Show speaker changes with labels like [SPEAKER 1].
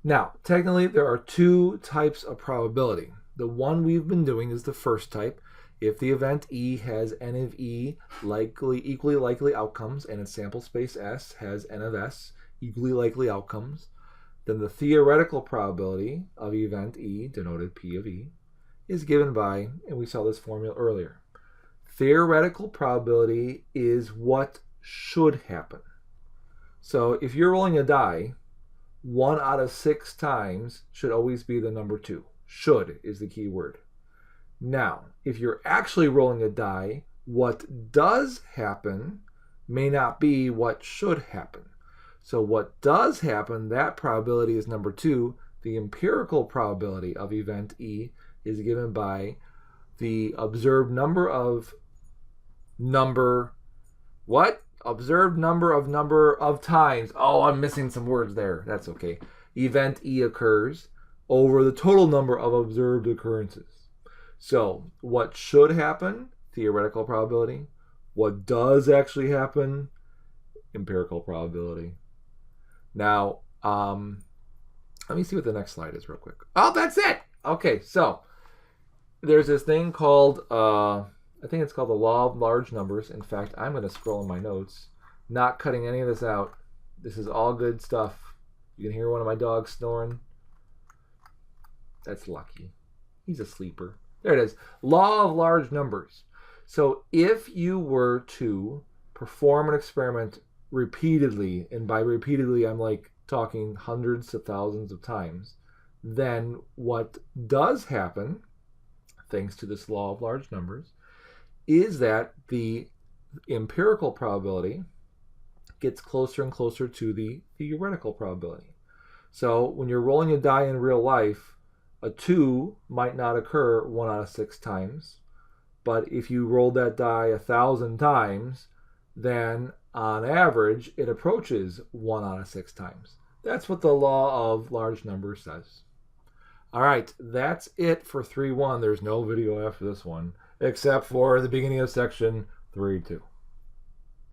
[SPEAKER 1] Now, technically, there are two types of probability. The one we've been doing is the first type. If the event E has n of E equally likely outcomes, and its sample space S has n of S equally likely outcomes, then the theoretical probability of event E, denoted P of E, is given by, and we saw this formula earlier, theoretical probability is what should happen. So if you're rolling a die, 1 out of 6 times should always be the number 2. Should is the key word. Now, if you're actually rolling a die, what does happen may not be what should happen. So what does happen, that probability is number 2. The empirical probability of event E is given by the observed number of times. Oh, I'm missing some words there. That's okay. Event E occurs over the total number of observed occurrences. So what should happen? Theoretical probability. What does actually happen? Empirical probability. Now, let me see what the next slide is real quick. Oh, that's it. Okay, so there's this thing called, I think it's called the law of large numbers. In fact, I'm going to scroll in my notes, not cutting any of this out. This is all good stuff. You can hear one of my dogs snoring. That's Lucky. He's a sleeper. There it is. Law of large numbers. So if you were to perform an experiment repeatedly, and by repeatedly I'm like talking hundreds of thousands of times, then what does happen, thanks to this law of large numbers, is that the empirical probability gets closer and closer to the theoretical probability. So when you're rolling a die in real life, a 2 might not occur 1 out of 6 times. But if you roll that die 1,000 times, then on average, it approaches 1 out of 6 times. That's what the law of large numbers says. All right, that's it for 3.1. There's no video after this one, except for the beginning of section 3.2.